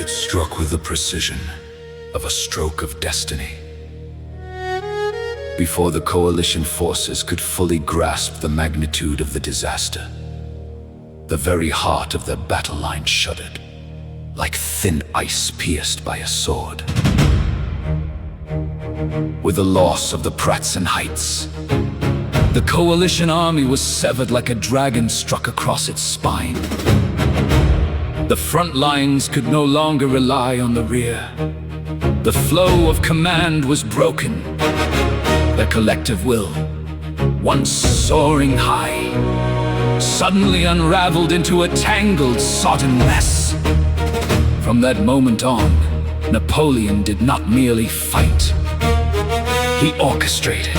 struck with the precision of a stroke of destiny. Before the coalition forces could fully grasp the magnitude of the disaster, the very heart of their battle line shuddered, like thin ice pierced by a sword. With the loss of the Pratzen Heights, the coalition army was severed like a dragon struck across its spine. The front lines could no longer rely on the rear. The flow of command was broken. Their collective will, once soaring high, suddenly unraveled into a tangled, sodden mess. From that moment on, Napoleon did not merely fight. He orchestrated.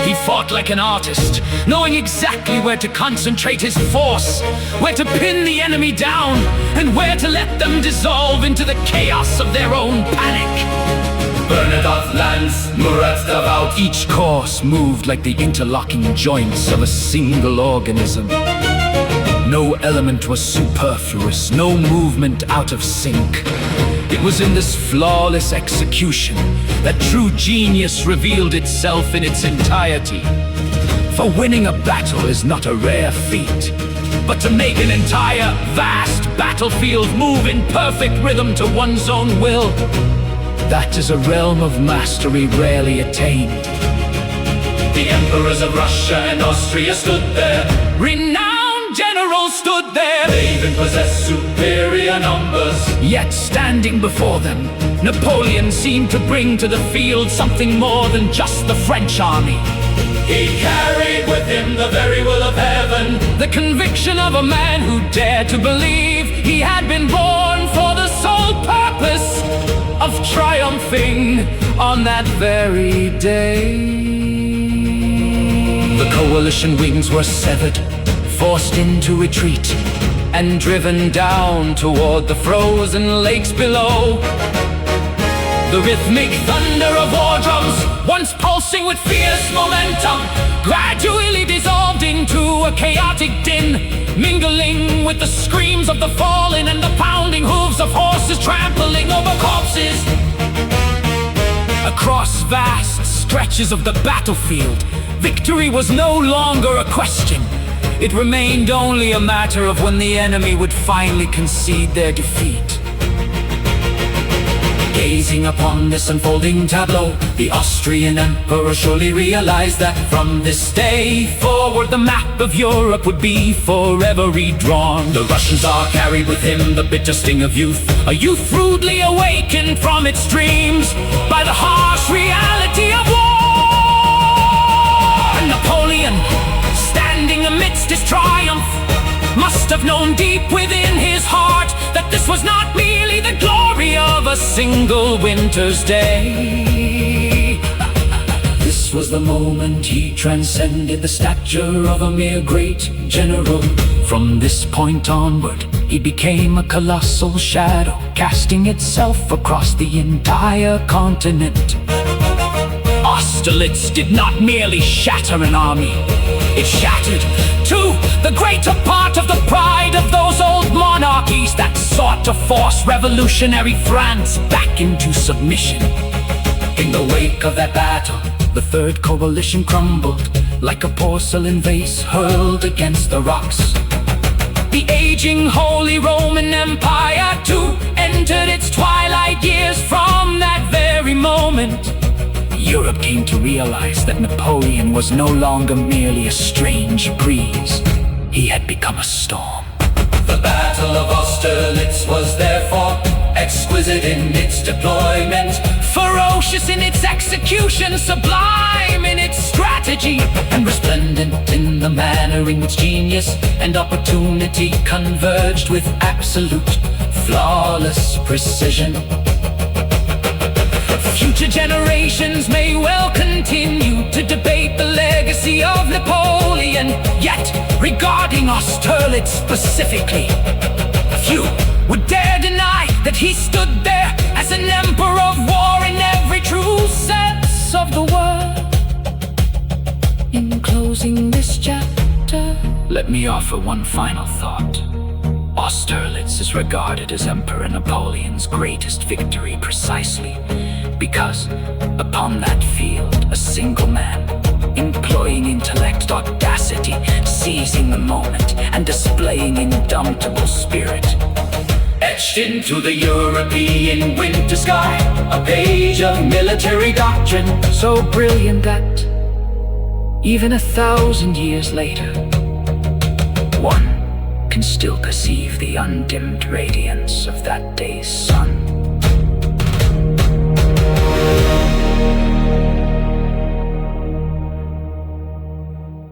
He fought like an artist, knowing exactly where to concentrate his force, where to pin the enemy down, and where to let them dissolve into the chaos of their own panic. Bernadotte lands, Murat devout. Each course moved like the interlocking joints of a single organism. No element was superfluous, no movement out of sync. It was in this flawless execution that true genius revealed itself in its entirety. For winning a battle is not a rare feat, but to make an entire, vast battlefield move in perfect rhythm to one's own will, that is a realm of mastery rarely attained. The emperors of Russia and Austria stood there. Renowned generals stood there. They even possessed superior numbers. Yet standing before them, Napoleon seemed to bring to the field something more than just the French army. He carried with him the very will of heaven, the conviction of a man who dared to believe he had been born for the sole purpose of triumphing on that very day. The coalition wings were severed, forced into retreat, and driven down toward the frozen lakes below. The rhythmic thunder of war drums, once pulsing with fierce momentum, gradually dissolved into a chaotic din, mingling with the screams of the fallen and the pounding hooves of horses trampling over corpses. Across vast stretches of the battlefield, victory was no longer a question. It remained only a matter of when the enemy would finally concede their defeat. Gazing upon this unfolding tableau, the Austrian emperor surely realized that from this day forward the map of Europe would be forever redrawn. The Russian Tsar carried with him the bitter sting of youth, a youth rudely awakened from its dreams by the harsh reality of war. And Napoleon, standing amidst his triumph, must have known deep within his heart that this was not merely the glory of a single winter's day. This was the moment he transcended the stature of a mere great general. From this point onward, he became a colossal shadow, casting itself across the entire continent. Austerlitz did not merely shatter an army, it shattered, too, the greater part of the pride of those old monarchies that sought to force revolutionary France back into submission. In the wake of that battle, the Third Coalition crumbled like a porcelain vase hurled against the rocks. The aging Holy Roman Empire, too, entered its twilight years. From that very moment, Europe came to realize that Napoleon was no longer merely a strange breeze. He had become a storm. The Battle of Austerlitz was therefore exquisite in its deployment, ferocious in its execution, sublime in its strategy, and resplendent in the manner in which genius and opportunity converged with absolute, flawless precision. Future generations may well continue to debate the legacy of Napoleon, yet regarding Austerlitz specifically, few would dare deny that he stood there as an emperor of war in every true sense of the word. In closing this chapter, let me offer one final thought. Austerlitz is regarded as Emperor Napoleon's greatest victory precisely because upon that field a single man, employing intellect, audacity, seizing the moment and displaying indomitable spirit, etched into the European winter sky a page of military doctrine so brilliant that even 1,000 years later, one can still perceive the undimmed radiance of that day's sun.